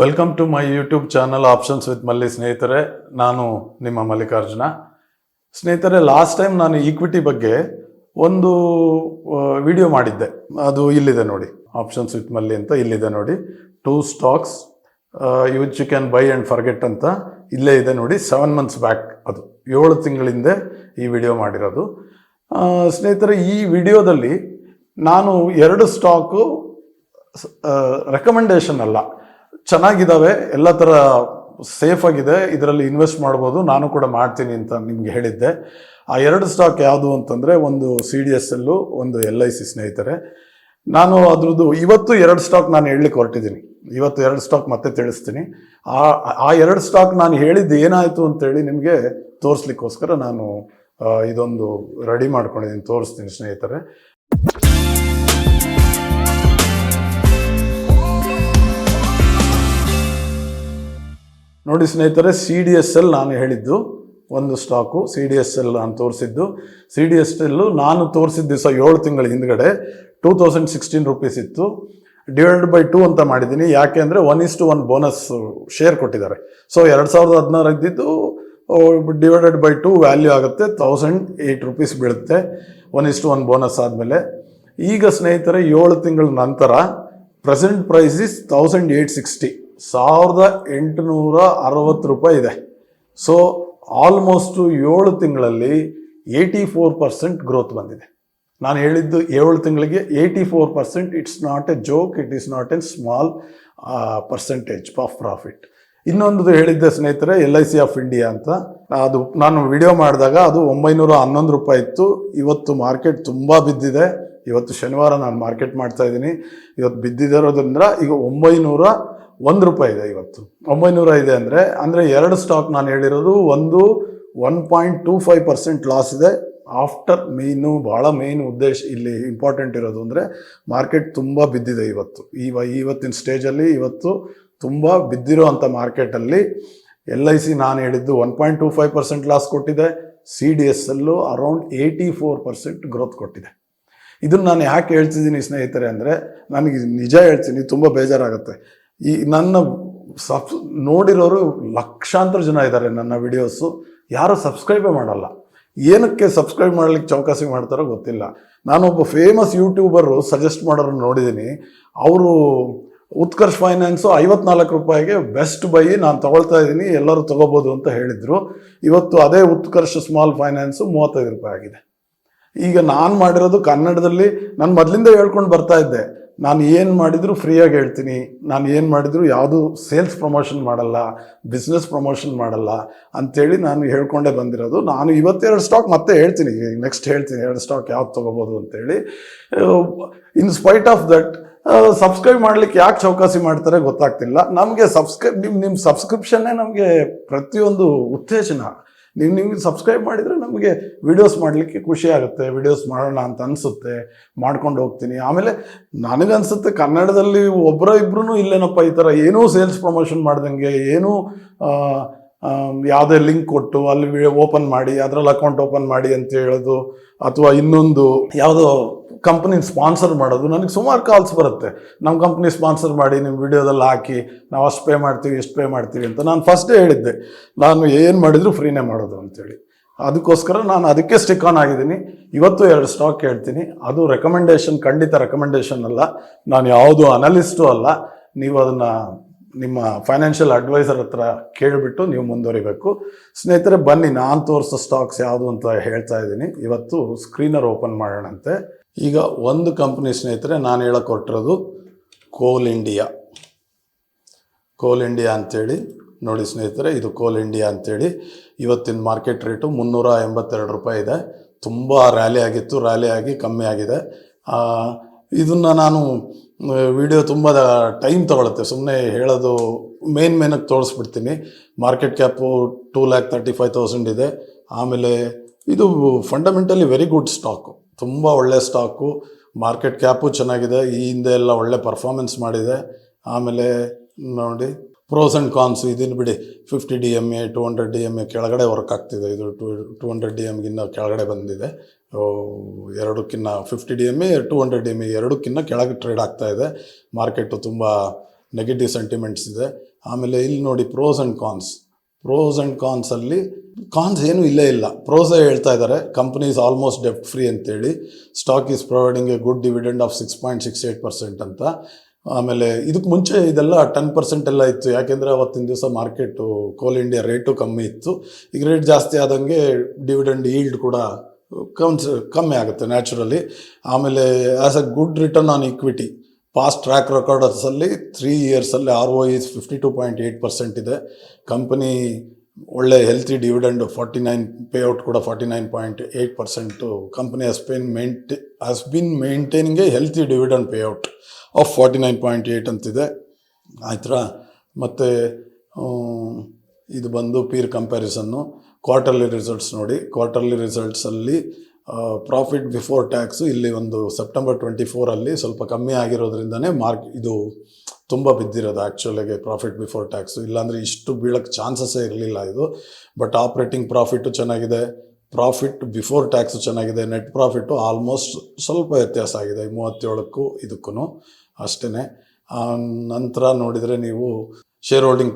Welcome to my YouTube channel options with Malli. ಸ್ನೇಹಿತರೆ, ನಾನು ನಿಮ್ಮ ಮಲ್ಲಿಕಾರ್ಜುನ. ಸ್ನೇಹಿತರೆ, ಲಾಸ್ಟ್ ಟೈಮ್ ನಾನು ಈಕ್ವಿಟಿ ಬಗ್ಗೆ ಒಂದು ವಿಡಿಯೋ ಮಾಡಿದ್ದೆ. ಅದು ಇಲ್ಲಿದೆ ನೋಡಿ, ಆಪ್ಷನ್ಸ್ ವಿತ್ ಮಲ್ಲಿ ಅಂತ ಇಲ್ಲಿದೆ ನೋಡಿ. 2 stocks which you can buy and forget ಅಂತ ಇಲ್ಲೇ ಇದೆ ನೋಡಿ. 7 months ಬ್ಯಾಕ್, ಅದು 7 ತಿಂಗಳಿಂದ ಈ ವಿಡಿಯೋ ಮಾಡಿರೋದು. ಸ್ನೇಹಿತರೆ, ಈ ವಿಡಿಯೋದಲ್ಲಿ ನಾನು 2 ಸ್ಟಾಕು ರೆಕಮೆಂಡೇಶನ್ ಅಲ್ಲ, ಚೆನ್ನಾಗಿದ್ದಾವೆ, ಎಲ್ಲ ಥರ ಸೇಫ್ ಆಗಿದೆ, ಇದರಲ್ಲಿ ಇನ್ವೆಸ್ಟ್ ಮಾಡ್ಬೋದು, ನಾನು ಕೂಡ ಮಾಡ್ತೀನಿ ಅಂತ ನಿಮ್ಗೆ ಹೇಳಿದ್ದೆ. ಆ 2 ಸ್ಟಾಕ್ ಯಾವುದು ಅಂತಂದರೆ, ಒಂದು CDSL, ಒಂದು LIC. ಸ್ನೇಹಿತರೆ, ನಾನು ಅದ್ರದ್ದು ಇವತ್ತು 2 ಸ್ಟಾಕ್ ನಾನು ಹೇಳಲಿಕ್ಕೆ ಹೊರಟಿದ್ದೀನಿ. ಇವತ್ತು 2 ಸ್ಟಾಕ್ ಮತ್ತೆ ತಿಳಿಸ್ತೀನಿ. ಆ 2 ಸ್ಟಾಕ್ ನಾನು ಹೇಳಿದ್ದು ಏನಾಯಿತು ಅಂತೇಳಿ ನಿಮಗೆ ತೋರಿಸ್ಲಿಕ್ಕೋಸ್ಕರ ನಾನು ಇದೊಂದು ರೆಡಿ ಮಾಡ್ಕೊಂಡಿದ್ದೀನಿ, ತೋರಿಸ್ತೀನಿ ಸ್ನೇಹಿತರೆ. ನೋಡಿ ಸ್ನೇಹಿತರೆ, CDSL ನಾನು ಹೇಳಿದ್ದು ಒಂದು ಸ್ಟಾಕು. CDSL ನಾನು ತೋರಿಸಿದ್ದು. CDSL ನಾನು ತೋರಿಸಿದ ದಿವಸ 7 ತಿಂಗಳ ಹಿಂದ್ಗಡೆ 2016 ರೂಪೀಸ್ ಇತ್ತು. ಡಿವೈಡೆಡ್ ಬೈ 2 ಅಂತ ಮಾಡಿದ್ದೀನಿ. ಯಾಕೆ ಅಂದರೆ 1:1 ಬೋನಸ್ ಶೇರ್ ಕೊಟ್ಟಿದ್ದಾರೆ. ಸೊ 2016 ಇದ್ದಿದ್ದು ಡಿವೈಡೆಡ್ ಬೈ 2 ವ್ಯಾಲ್ಯೂ ಆಗುತ್ತೆ, 1008 ರೂಪೀಸ್ ಬೀಳುತ್ತೆ 1:1 ಬೋನಸ್ ಆದಮೇಲೆ. ಈಗ ಸ್ನೇಹಿತರೆ, 7 ತಿಂಗಳ ನಂತರ ಪ್ರೆಸೆಂಟ್ ಪ್ರೈಸ್ ಇಸ್ 1860, 1860 ರೂಪಾಯಿ ಇದೆ. ಸೊ ಆಲ್ಮೋಸ್ಟು 7 ತಿಂಗಳಲ್ಲಿ 84% ಗ್ರೋತ್ ಬಂದಿದೆ. ನಾನು ಹೇಳಿದ್ದು 7 ತಿಂಗಳಿಗೆ 84%. It's not A joke, it is not A small percentage of profit. ಇನ್ನೊಂದು ಹೇಳಿದ್ದೆ ಸ್ನೇಹಿತರೆ, LIC ಆಫ್ ಇಂಡಿಯಾ ಅಂತ. ಅದು ನಾನು ವಿಡಿಯೋ ಮಾಡಿದಾಗ ಅದು 911 ರೂಪಾಯಿ ಇತ್ತು. ಇವತ್ತು ಮಾರ್ಕೆಟ್ ತುಂಬ ಬಿದ್ದಿದೆ. ಇವತ್ತು ಶನಿವಾರ ನಾನು ಮಾರ್ಕೆಟ್ ಮಾಡ್ತಾ ಇದ್ದೀನಿ. ಇವತ್ತು ಬಿದ್ದಿರೋದ್ರಿಂದ ಈಗ 901 ರೂಪಾಯಿ ಇದೆ. ಇವತ್ತು 900 ಇದೆ ಅಂದರೆ 2 ಸ್ಟಾಕ್ ನಾನು ಹೇಳಿರೋದು, ಒಂದು 1.25% ಲಾಸ್ ಇದೆ. ಆಫ್ಟರ್ ಭಾಳ ಮೇನ್ ಉದ್ದೇಶ ಇಲ್ಲಿ ಇಂಪಾರ್ಟೆಂಟ್ ಇರೋದು ಅಂದರೆ, ಮಾರ್ಕೆಟ್ ತುಂಬ ಬಿದ್ದಿದೆ ಇವತ್ತು. ಇವತ್ತಿನ ಸ್ಟೇಜಲ್ಲಿ ಇವತ್ತು ತುಂಬ ಬಿದ್ದಿರೋ ಅಂಥ ಮಾರ್ಕೆಟಲ್ಲಿ LIC ನಾನು ಹೇಳಿದ್ದು 1.25% ಲಾಸ್ ಕೊಟ್ಟಿದೆ. CDSL ಅರೌಂಡ್ 84% ಗ್ರೋತ್ ಕೊಟ್ಟಿದೆ. ಇದನ್ನು ನಾನು ಯಾಕೆ ಹೇಳ್ತಿದ್ದೀನಿ ಸ್ನೇಹಿತರೆ ಅಂದರೆ, ನನಗೆ ನಿಜ ಹೇಳ್ತೀನಿ, ತುಂಬ ಬೇಜಾರಾಗುತ್ತೆ. ಈ ನನ್ನ ನೋಡಿರೋರು ಲಕ್ಷಾಂತರ ಜನ ಇದ್ದಾರೆ. ನನ್ನ ವಿಡಿಯೋಸು ಯಾರೂ ಸಬ್ಸ್ಕ್ರೈಬೇ ಮಾಡಲ್ಲ. ಏನಕ್ಕೆ ಸಬ್ಸ್ಕ್ರೈಬ್ ಮಾಡ್ಲಿಕ್ಕೆ ಚೌಕಾಸಿ ಮಾಡ್ತಾರೋ ಗೊತ್ತಿಲ್ಲ. ನಾನೊಬ್ಬ ಫೇಮಸ್ ಯೂಟ್ಯೂಬರು ಸಜೆಸ್ಟ್ ಮಾಡೋರು ನೋಡಿದ್ದೀನಿ. ಅವರು ಉತ್ಕರ್ಷ್ ಫೈನಾನ್ಸು 54 ರೂಪಾಯಿಗೆ ಬೆಸ್ಟ್ ಬೈ, ನಾನು ತೊಗೊಳ್ತಾ ಇದ್ದೀನಿ, ಎಲ್ಲರೂ ತೊಗೋಬೋದು ಅಂತ ಹೇಳಿದರು. ಇವತ್ತು ಅದೇ ಉತ್ಕರ್ಷ್ ಸ್ಮಾಲ್ ಫೈನಾನ್ಸು 35 ರೂಪಾಯಿ ಆಗಿದೆ. ಈಗ ನಾನು ಮಾಡಿರೋದು ಕನ್ನಡದಲ್ಲಿ, ನಾನು ಮೊದಲಿಂದ ಹೇಳ್ಕೊಂಡು ಬರ್ತಾ ಇದ್ದೆ, ನಾನು ಏನು ಮಾಡಿದರೂ ಫ್ರೀಯಾಗಿ ಹೇಳ್ತೀನಿ, ನಾನು ಏನು ಮಾಡಿದರೂ ಯಾವುದು ಸೇಲ್ಸ್ ಪ್ರಮೋಷನ್ ಮಾಡಲ್ಲ, ಬಿಸ್ನೆಸ್ ಪ್ರಮೋಷನ್ ಮಾಡಲ್ಲ ಅಂಥೇಳಿ ನಾನು ಹೇಳ್ಕೊಂಡೇ ಬಂದಿರೋದು. ನಾನು ಇವತ್ತು 2 ಸ್ಟಾಕ್ ಮತ್ತೆ ಹೇಳ್ತೀನಿ, ನೆಕ್ಸ್ಟ್ ಹೇಳ್ತೀನಿ 2 ಸ್ಟಾಕ್ ಯಾವ್ದು ತೊಗೋಬೋದು ಅಂತೇಳಿ. In spite of that subscribe ಮಾಡಲಿಕ್ಕೆ ಯಾಕೆ ಚೌಕಾಸಿ ಮಾಡ್ತಾರೆ ಗೊತ್ತಾಗ್ತಿಲ್ಲ. ನಮಗೆ ನಿಮ್ಮ ಸಬ್ಸ್ಕ್ರಿಪ್ಷನ್ನೇ ನಮಗೆ ಪ್ರತಿಯೊಂದು ಉತ್ತೇಜನ. ನಿಮಗೆ ಸಬ್ಸ್ಕ್ರೈಬ್ ಮಾಡಿದರೆ ನಮಗೆ ವಿಡಿಯೋಸ್ ಮಾಡಲಿಕ್ಕೆ ಖುಷಿ ಆಗುತ್ತೆ, ವಿಡಿಯೋಸ್ ಮಾಡೋಣ ಅಂತ ಅನಿಸುತ್ತೆ, ಮಾಡ್ಕೊಂಡು ಹೋಗ್ತೀನಿ. ಆಮೇಲೆ ನನಗನ್ಸುತ್ತೆ, ಕನ್ನಡದಲ್ಲಿ ಒಬ್ಬರೋ ಇಬ್ಬರೂ ಇಲ್ಲೇನಪ್ಪ ಈ ಥರ ಏನೂ ಸೇಲ್ಸ್ ಪ್ರಮೋಷನ್ ಮಾಡ್ದಂಗೆ, ಏನೂ ಯಾವುದೇ ಲಿಂಕ್ ಕೊಟ್ಟು ಅಲ್ಲಿ ಓಪನ್ ಮಾಡಿ ಅದರಲ್ಲಿ ಅಕೌಂಟ್ ಓಪನ್ ಮಾಡಿ ಅಂತ ಹೇಳೋದು, ಅಥವಾ ಇನ್ನೊಂದು ಯಾವುದೋ ಕಂಪ್ನಿ ಸ್ಪಾನ್ಸರ್ ಮಾಡೋದು. ನನಗೆ ಸುಮಾರು ಕಾಲ್ಸ್ ಬರುತ್ತೆ, ನಮ್ಮ ಕಂಪ್ನಿ ಸ್ಪಾನ್ಸರ್ ಮಾಡಿ ನಿಮ್ಮ ವಿಡಿಯೋದಲ್ಲಿ ಹಾಕಿ, ನಾವು ಅಷ್ಟು ಪೇ ಮಾಡ್ತೀವಿ ಎಷ್ಟು ಪೇ ಮಾಡ್ತೀವಿ ಅಂತ. ನಾನು ಫಸ್ಟೇ ಹೇಳಿದ್ದೆ, ನಾನು ಏನು ಮಾಡಿದರೂ ಫ್ರೀನೇ ಮಾಡೋದು ಅಂತೇಳಿ. ಅದಕ್ಕೋಸ್ಕರ ನಾನು ಅದಕ್ಕೆ ಸ್ಟಿಕ್ ಆನ್ ಆಗಿದ್ದೀನಿ. ಇವತ್ತು 2 ಸ್ಟಾಕ್ ಹೇಳ್ತೀನಿ. ಅದು ರೆಕಮೆಂಡೇಶನ್, ಖಂಡಿತ ರೆಕಮೆಂಡೇಶನ್ ಅಲ್ಲ, ನಾನು ಯಾವುದು ಅನಲಿಸ್ಟು ಅಲ್ಲ. ನೀವು ಅದನ್ನು ನಿಮ್ಮ ಫೈನಾನ್ಷಿಯಲ್ ಅಡ್ವೈಸರ್ ಹತ್ರ ಕೇಳಿಬಿಟ್ಟು ನೀವು ಮುಂದುವರಿಬೇಕು. ಸ್ನೇಹಿತರೆ, ಬನ್ನಿ ನಾನು ತೋರಿಸೋ ಸ್ಟಾಕ್ಸ್ ಯಾವುದು ಅಂತ ಹೇಳ್ತಾ ಇದ್ದೀನಿ. ಇವತ್ತು ಸ್ಕ್ರೀನರ್ ಓಪನ್ ಮಾಡೋಣಂತೆ. ಈಗ ಒಂದು ಕಂಪ್ನಿ ಸ್ನೇಹಿತರೆ ನಾನು ಹೇಳಕ್ಕೆ ಹೊರಟಿರೋದು ಕೋಲ್ ಇಂಡಿಯಾ ಅಂಥೇಳಿ. ನೋಡಿ ಸ್ನೇಹಿತರೆ, ಇದು ಕೋಲ್ ಇಂಡಿಯಾ ಅಂಥೇಳಿ. ಇವತ್ತಿನ ಮಾರ್ಕೆಟ್ ರೇಟು 382 ರೂಪಾಯಿ ಇದೆ. ತುಂಬ ರ್ಯಾಲಿ ಆಗಿತ್ತು, ರ್ಯಾಲಿ ಆಗಿ ಕಮ್ಮಿ ಆಗಿದೆ. ಇದನ್ನು ನಾನು ವಿಡಿಯೋ ತುಂಬ ಟೈಮ್ ತೊಗೊಳುತ್ತೆ, ಸುಮ್ಮನೆ ಹೇಳೋದು ಮೇನಕ್ಕೆ ತೋರಿಸ್ಬಿಡ್ತೀನಿ. ಮಾರ್ಕೆಟ್ ಕ್ಯಾಪು 2,35,000 ಇದೆ. ಆಮೇಲೆ ಇದು ಫಂಡಮೆಂಟಲಿ ವೆರಿ ಗುಡ್ ಸ್ಟಾಕು, ತುಂಬ ಒಳ್ಳೆ ಸ್ಟಾಕು. ಮಾರ್ಕೆಟ್ ಕ್ಯಾಪು ಚೆನ್ನಾಗಿದೆ, ಈ ಹಿಂದೆ ಎಲ್ಲ ಒಳ್ಳೆ ಪರ್ಫಾರ್ಮೆನ್ಸ್ ಮಾಡಿದೆ. ಆಮೇಲೆ ನೋಡಿ ಪ್ರೋಸ್ ಆ್ಯಂಡ್ ಕಾನ್ಸ್ ಇದನ್ನು ಬಿಡಿ. 50 DMA 200 DMA ಕೆಳಗಡೆ ವರ್ಕ್ ಆಗ್ತಿದೆ. ಇದು 200 DMಗಿನ್ನ ಕೆಳಗಡೆ ಬಂದಿದೆ. ಎರಡಕ್ಕಿಂತ 50 DMA 200 DMA ಎರಡಕ್ಕಿಂತ ಕೆಳಗೆ ಟ್ರೇಡ್ ಆಗ್ತಾ ಇದೆ. ಮಾರ್ಕೆಟು ತುಂಬ ನೆಗೆಟಿವ್ ಸೆಂಟಿಮೆಂಟ್ಸ್ ಇದೆ. ಆಮೇಲೆ ಇಲ್ಲಿ ನೋಡಿ ಪ್ರೋಸ್ ಆ್ಯಂಡ್ ಕಾನ್ಸಲ್ಲಿ ಕಾನ್ಸ್ ಏನೂ ಇಲ್ಲೇ ಇಲ್ಲ. ಪ್ರೋಸೇ ಹೇಳ್ತಾ ಇದ್ದಾರೆ ಕಂಪ್ನಿ ಇಸ್ ಆಲ್ಮೋಸ್ಟ್ ಡೆಪ್ಟ್ ಫ್ರೀ ಅಂತೇಳಿ, stock is providing A good dividend of 6.68% ಅಂತ. ಆಮೇಲೆ ಇದಕ್ಕೆ ಮುಂಚೆ ಇದೆಲ್ಲ 10% ಎಲ್ಲ ಇತ್ತು, ಯಾಕೆಂದರೆ ಅವತ್ತಿನ ದಿವಸ ಮಾರ್ಕೆಟು ಕೋಲ್ ಇಂಡಿಯಾ ರೇಟು ಕಮ್ಮಿ ಇತ್ತು. ಈಗ ರೇಟ್ ಜಾಸ್ತಿ ಆದಂಗೆ ಡಿವಿಡೆಂಡ್ ಈಲ್ಡ್ ಕೂಡ ಕಮ್ಮಿ ಆಗುತ್ತೆ ನ್ಯಾಚುರಲಿ. ಆಮೇಲೆ as a good return on equity past track ರೆಕಾರ್ಡರ್ಸಲ್ಲಿ 3 ಇಯರ್ಸಲ್ಲಿ ROE 52.8% ಇದೆ. ಕಂಪನಿ ಒಳ್ಳೆ ಹೆಲ್ತಿ ಡಿವಿಡೆಂಡ್ 49 ಪೇಔಟ್ ಕೂಡ 49.8%. Company has been maintaining A healthy dividend payout of 49.8 ಅಂತಿದೆ. ಆಯ್ತಾ. ಮತ್ತು ಇದು ಬಂದು ಪೀರ್ ಕಂಪ್ಯಾರಿಸನ್ನು. ಕ್ವಾರ್ಟರ್ಲಿ ರಿಸಲ್ಟ್ಸ್ ನೋಡಿ, ಕ್ವಾರ್ಟರ್ಲಿ ರಿಸಲ್ಟ್ಸಲ್ಲಿ ಪ್ರಾಫಿಟ್ ಬಿಫೋರ್ ಟ್ಯಾಕ್ಸು ಇಲ್ಲಿ ಒಂದು ಸೆಪ್ಟೆಂಬರ್ 24 ಸ್ವಲ್ಪ ಕಮ್ಮಿ ಆಗಿರೋದ್ರಿಂದನೇ ಇದು ತುಂಬ ಬಿದ್ದಿರೋದು ಆ್ಯಕ್ಚುಲಾಗಿ ಪ್ರಾಫಿಟ್ ಬಿಫೋರ್ ಟ್ಯಾಕ್ಸು. ಇಲ್ಲಾಂದರೆ ಇಷ್ಟು ಬೀಳಕ್ಕೆ ಚಾನ್ಸಸ್ಸೇ ಇರಲಿಲ್ಲ ಇದು. ಬಟ್ ಆಪ್ರೇಟಿಂಗ್ ಪ್ರಾಫಿಟ್ಟು ಚೆನ್ನಾಗಿದೆ, ಪ್ರಾಫಿಟ್ ಬಿಫೋರ್ ಟ್ಯಾಕ್ಸು ಚೆನ್ನಾಗಿದೆ, ನೆಟ್ ಪ್ರಾಫಿಟ್ಟು ಆಲ್ಮೋಸ್ಟ್ ಸ್ವಲ್ಪ ವ್ಯತ್ಯಾಸ ಆಗಿದೆ 37ಕ್ಕೂ ಇದಕ್ಕೂ ಅಷ್ಟೇ. ನಂತರ ನೋಡಿದರೆ ನೀವು ಶೇರ್ ಹೋಲ್ಡಿಂಗ್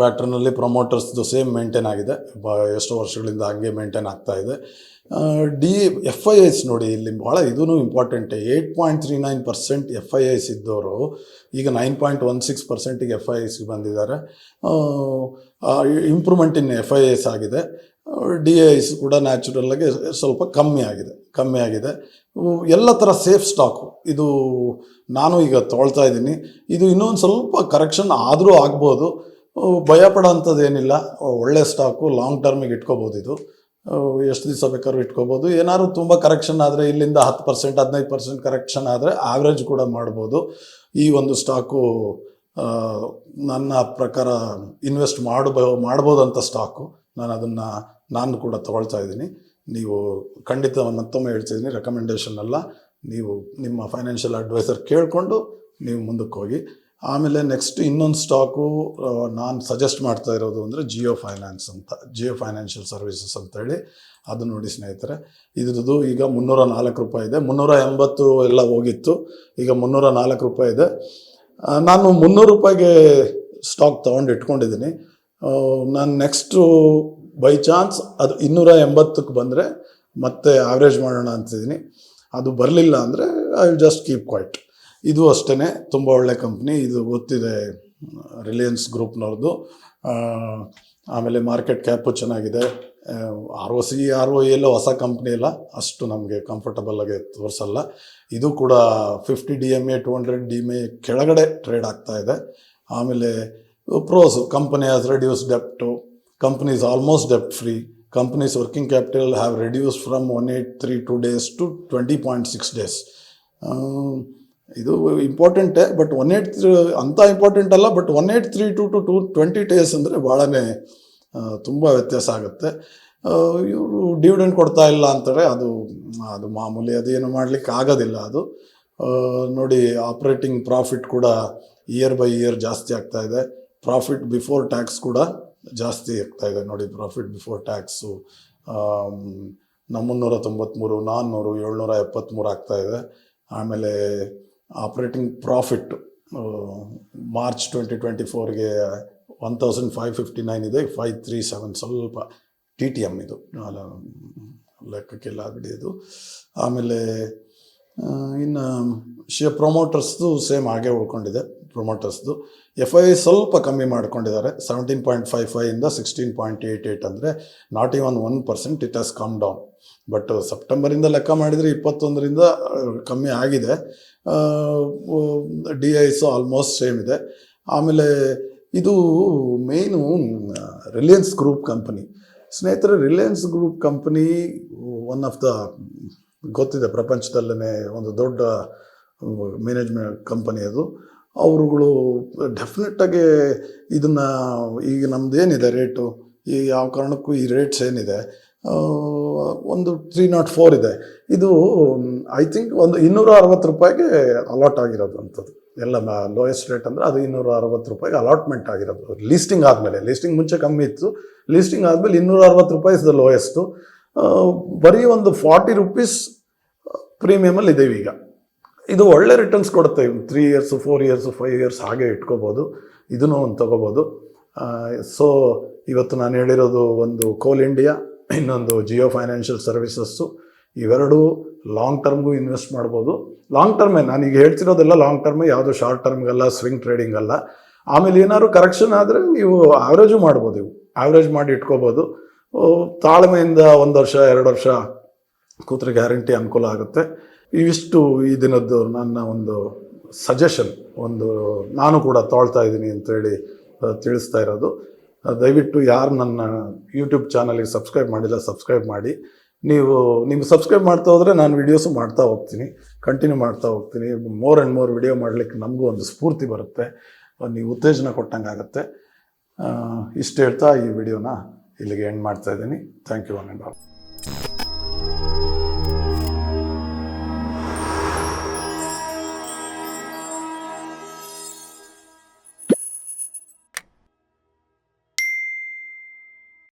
ಪ್ಯಾಟ್ರನ್ನಲ್ಲಿ ಪ್ರಮೋಟರ್ಸ್ದು ಸೇಮ್ ಮೇಂಟೈನ್ ಆಗಿದೆ, ಎಷ್ಟೋ ವರ್ಷಗಳಿಂದ ಹಂಗೆ ಮೇಂಟೈನ್ ಆಗ್ತಾ ಇದೆ. FIIs ನೋಡಿ, ಇಲ್ಲಿ ಭಾಳ ಇದೂ ಇಂಪಾರ್ಟೆಂಟೇ. 8.39% FIIs ಇದ್ದವರು ಈಗ 9.16%ಗೆ FIIಸ್ಗೆ ಬಂದಿದ್ದಾರೆ. ಇಂಪ್ರೂವ್ಮೆಂಟ್ ಇನ್ FIIs ಆಗಿದೆ. DIIs ಕೂಡ ನ್ಯಾಚುರಲ್ಲಾಗಿ ಸ್ವಲ್ಪ ಕಮ್ಮಿ ಆಗಿದೆ. ಎಲ್ಲ ಥರ ಸೇಫ್ ಸ್ಟಾಕು ಇದು ನಾನು ಈಗ ತೊಗೊಳ್ತಾ ಇದ್ದೀನಿ. ಇದು ಇನ್ನೊಂದು ಸ್ವಲ್ಪ ಕರೆಕ್ಷನ್ ಆದರೂ ಆಗ್ಬೋದು, ಭಯಪಡೋ ಅಂಥದ್ದು ಏನಿಲ್ಲ. ಒಳ್ಳೆ ಸ್ಟಾಕು, ಲಾಂಗ್ ಟರ್ಮಿಗೆ ಇಟ್ಕೋಬೋದು. ಇದು ಎಷ್ಟು ದಿವಸ ಬೇಕಾದ್ರೂ ಇಟ್ಕೋಬೋದು. ಏನಾದ್ರು ತುಂಬ ಕರೆಕ್ಷನ್ ಆದರೆ ಇಲ್ಲಿಂದ 10% 15% ಕರೆಕ್ಷನ್ ಆದರೆ ಆವ್ರೇಜ್ ಕೂಡ ಮಾಡ್ಬೋದು. ಈ ಒಂದು ಸ್ಟಾಕು ನನ್ನ ಪ್ರಕಾರ ಇನ್ವೆಸ್ಟ್ ಮಾಡ್ಬೋದಂಥ ಸ್ಟಾಕು. ನಾನು ಕೂಡ ತೊಗೊಳ್ತಾ ಇದ್ದೀನಿ. ನೀವು ಖಂಡಿತ ಮತ್ತೊಮ್ಮೆ ಹೇಳ್ತಿದ್ದೀನಿ, ರೆಕಮೆಂಡೇಷನ್ ಅಲ್ಲ, ನೀವು ನಿಮ್ಮ ಫೈನಾನ್ಷಿಯಲ್ ಅಡ್ವೈಸರ್ ಕೇಳಿಕೊಂಡು ನೀವು ಮುಂದಕ್ಕೆ ಹೋಗಿ. ಆಮೇಲೆ ನೆಕ್ಸ್ಟ್ ಇನ್ನೊಂದು ಸ್ಟಾಕು ನಾನು ಸಜೆಸ್ಟ್ ಮಾಡ್ತಾ ಇರೋದು ಅಂದರೆ ಜಿಯೋ ಫೈನಾನ್ಷಿಯಲ್ ಸರ್ವಿಸಸ್ ಅಂತೇಳಿ. ಅದು ನೋಡಿ ಸ್ನೇಹಿತರೆ, ಇದ್ರದ್ದು ಈಗ 304 ರೂಪಾಯಿ ಇದೆ. 380 ಎಲ್ಲ ಹೋಗಿತ್ತು, ಈಗ 304 ರೂಪಾಯಿ ಇದೆ. ನಾನು 300 ರೂಪಾಯಿಗೆ ಸ್ಟಾಕ್ ತೊಗೊಂಡು ಇಟ್ಕೊಂಡಿದ್ದೀನಿ. ನಾನು ನೆಕ್ಸ್ಟು ಬೈ ಚಾನ್ಸ್ ಅದು 280ಕ್ಕೆ ಬಂದರೆ ಮತ್ತೆ ಆವ್ರೇಜ್ ಮಾಡೋಣ ಅಂತಿದ್ದೀನಿ. ಅದು ಬರಲಿಲ್ಲ ಅಂದರೆ I will just keep quiet. ಇದು ಅಷ್ಟೇ ತುಂಬ ಒಳ್ಳೆ ಕಂಪ್ನಿ. ಇದು ಗೊತ್ತಿದೆ, ರಿಲಯನ್ಸ್ ಗ್ರೂಪ್ನವ್ರದ್ದು. ಆಮೇಲೆ ಮಾರ್ಕೆಟ್ ಕ್ಯಾಪು ಚೆನ್ನಾಗಿದೆ. ROE ಎಲ್ಲ ಹೊಸ ಕಂಪ್ನಿ ಎಲ್ಲ ಅಷ್ಟು ನಮಗೆ ಕಂಫರ್ಟಬಲ್ಲಾಗಿ ತೋರಿಸಲ್ಲ. ಇದು ಕೂಡ 50 DMA 200 DMA ಕೆಳಗಡೆ ಟ್ರೇಡ್ ಆಗ್ತಾ ಇದೆ. ಆಮೇಲೆ ಪ್ರೋಸ್, ಕಂಪನಿ ಹ್ಯಾಸ್ ರೆಡ್ಯೂಸ್ ಡೆಪ್ಟು, ಕಂಪನಿ ಇಸ್ ಆಲ್ಮೋಸ್ಟ್ ಡೆಪ್ಟ್ free, companies working capital have reduce from 183 days to 20.6 days. ಇದು ಇಂಪಾರ್ಟೆಂಟೇ, ಬಟ್ 183 ಅಂಥ ಇಂಪಾರ್ಟೆಂಟ್ ಅಲ್ಲ. ಬಟ್ 183 to 20 days ಅಂದರೆ ಭಾಳನೇ ತುಂಬ ವ್ಯತ್ಯಾಸ ಆಗುತ್ತೆ. ಇವರು ಡಿವಿಡೆಂಡ್ ಕೊಡ್ತಾ ಇಲ್ಲ ಅಂತಾರೆ, ಅದು ಮಾಮೂಲಿ, ಅದೇನು ಮಾಡಲಿಕ್ಕೆ ಆಗೋದಿಲ್ಲ. ಅದು ನೋಡಿ, ಆಪ್ರೇಟಿಂಗ್ ಪ್ರಾಫಿಟ್ ಕೂಡ ಇಯರ್ ಬೈ ಇಯರ್ ಜಾಸ್ತಿ ಆಗ್ತಾ ಇದೆ. ಪ್ರಾಫಿಟ್ ಬಿಫೋರ್ ಟ್ಯಾಕ್ಸ್ ಕೂಡ ಜಾಸ್ತಿ ಆಗ್ತಾ ಇದೆ. ನೋಡಿ, ಪ್ರಾಫಿಟ್ ಬಿಫೋರ್ ಟ್ಯಾಕ್ಸು 393, 400, 773 ಆಗ್ತಾ ಇದೆ. ಆಮೇಲೆ ಆಪ್ರೇಟಿಂಗ್ ಪ್ರಾಫಿಟ್ ಮಾರ್ಚ್ 2024ಗೆ 1559 ಇದೆ, 537 ಸ್ವಲ್ಪ TTM ಇದು ಲೆಕ್ಕಕ್ಕೆಲ್ಲ ಬಿಡಿಯೋದು. ಆಮೇಲೆ ಇನ್ನು ಪ್ರೊಮೋಟರ್ಸ್ದು ಸೇಮ್ ಹಾಗೆ ಉಳ್ಕೊಂಡಿದೆ. ಪ್ರೊಮೋಟರ್ಸ್ದು FII ಸ್ವಲ್ಪ ಕಮ್ಮಿ ಮಾಡ್ಕೊಂಡಿದ್ದಾರೆ, 17.55 ಇಂದ 16.88 ಅಂದರೆ not even 1% it has come down. But ಸೆಪ್ಟೆಂಬರಿಂದ ಲೆಕ್ಕ ಮಾಡಿದರೆ 21ರಿಂದ ಕಮ್ಮಿ ಆಗಿದೆ. DIs ಆಲ್ಮೋಸ್ಟ್ ಸೇಮ್ ಇದೆ. ಆಮೇಲೆ ಇದು ಮೇಯ್ನು ರಿಲಯನ್ಸ್ ಗ್ರೂಪ್ ಕಂಪನಿ. ಸ್ನೇಹಿತರೆ, Reliance group company one of the ಗೊತ್ತಿದೆ ಪ್ರಪಂಚದಲ್ಲೇ ಒಂದು ದೊಡ್ಡ ಮ್ಯಾನೇಜ್ಮೆಂಟ್ ಕಂಪನಿ ಅದು. ಅವರುಗಳು ಡೆಫಿನೆಟ್ಟಾಗಿ ಇದನ್ನು ಈಗ ನಮ್ಮದೇನಿದೆ ರೇಟು, ಈ ಯಾವ ಕಾರಣಕ್ಕೂ ಈ ರೇಟ್ಸ್ ಏನಿದೆ ಒಂದು 304 ಇದೆ. ಇದು ಐ ಥಿಂಕ್ ಒಂದು 260 ರೂಪಾಯಿಗೆ ಅಲಾಟ್ ಆಗಿರೋದು ಅಂಥದ್ದು. ಎಲ್ಲ ಲೋಯೆಸ್ಟ್ ರೇಟ್ ಅಂದರೆ ಅದು 260 ರೂಪಾಯಿಗೆ ಅಲಾಟ್ಮೆಂಟ್ ಆಗಿರೋದು. ಲೀಸ್ಟಿಂಗ್ ಆದಮೇಲೆ, ಲೀಸ್ಟಿಂಗ್ ಮುಂಚೆ ಕಮ್ಮಿ ಇತ್ತು, ಲೀಸ್ಟಿಂಗ್ ಆದಮೇಲೆ 260 ರೂಪಾಯಿ ಇಸ್ ದ ಲೋಯೆಸ್ಟು. ಬರೀ ಒಂದು 40 ರೂಪೀಸ್ ಪ್ರೀಮಿಯಮಲ್ಲಿ ಇದ್ದೀವಿ ಈಗ. ಇದು ಒಳ್ಳೆ ರಿಟರ್ನ್ಸ್ ಕೊಡುತ್ತೆ. 3 years 4 years 5 years ಹಾಗೆ ಇಟ್ಕೋಬೋದು. ಇದನ್ನು ಒಂದು ತೊಗೋಬೋದು. ಸೊ ಇವತ್ತು ನಾನು ಹೇಳಿರೋದು ಒಂದು ಕೋಲ್ ಇಂಡಿಯಾ, ಇನ್ನೊಂದು ಜಿಯೋ ಫೈನಾನ್ಷಿಯಲ್ ಸರ್ವಿಸಸ್ಸು. ಇವೆರಡು ಲಾಂಗ್ ಟರ್ಮ್ಗೂ ಇನ್ವೆಸ್ಟ್ ಮಾಡ್ಬೋದು. ಲಾಂಗ್ ಟರ್ಮೇ ನಾನೀಗ ಹೇಳ್ತಿರೋದೆಲ್ಲ ಲಾಂಗ್ ಟರ್ಮೇ, ಯಾವುದು ಶಾರ್ಟ್ ಟರ್ಮ್ಗಲ್ಲ, ಸ್ವಿಂಗ್ ಟ್ರೇಡಿಂಗ್ ಅಲ್ಲ. ಆಮೇಲೆ ಏನಾದ್ರು ಕರೆಕ್ಷನ್ ಆದರೆ ನೀವು ಆವ್ರೇಜು ಮಾಡ್ಬೋದು, ಇವು ಆವ್ರೇಜ್ ಮಾಡಿ ಇಟ್ಕೋಬೋದು. ತಾಳ್ಮೆಯಿಂದ 1 ವರ್ಷ 2 ವರ್ಷ ಕೂತ್ರೆ ಗ್ಯಾರಂಟಿ ಅನುಕೂಲ ಆಗುತ್ತೆ. ಇವಿಷ್ಟು ಈ ದಿನದ್ದು ನನ್ನ ಒಂದು ಸಜೆಷನ್, ನಾನು ಕೂಡ ತೊಳ್ತಾ ಇದ್ದೀನಿ ಅಂತೇಳಿ ತಿಳಿಸ್ತಾ ಇರೋದು. ದಯವಿಟ್ಟು ಯಾರು ನನ್ನ ಯೂಟ್ಯೂಬ್ ಚಾನಲಿಗೆ ಸಬ್ಸ್ಕ್ರೈಬ್ ಮಾಡಿಲ್ಲ, ಸಬ್ಸ್ಕ್ರೈಬ್ ಮಾಡಿ. ನಿಮ್ಗೆ ಸಬ್ಸ್ಕ್ರೈಬ್ ಮಾಡ್ತಾ ಹೋದರೆ ನಾನು ವೀಡಿಯೋಸು ಮಾಡ್ತಾ ಹೋಗ್ತೀನಿ, ಕಂಟಿನ್ಯೂ ಮಾಡ್ತಾ ಹೋಗ್ತೀನಿ. ಮೋರ್ ಆ್ಯಂಡ್ ಮೋರ್ ವಿಡಿಯೋ ಮಾಡಲಿಕ್ಕೆ ನಮಗೂ ಒಂದು ಸ್ಫೂರ್ತಿ ಬರುತ್ತೆ, ನೀವು ಉತ್ತೇಜನ ಕೊಟ್ಟಂಗೆ ಆಗುತ್ತೆ. ಇಷ್ಟು ಹೇಳ್ತಾ ಈ ವಿಡಿಯೋನ ಇಲ್ಲಿಗೆ ಎಂಡ್ ಮಾಡ್ತಾ ಇದ್ದೀನಿ. Thank you one and all.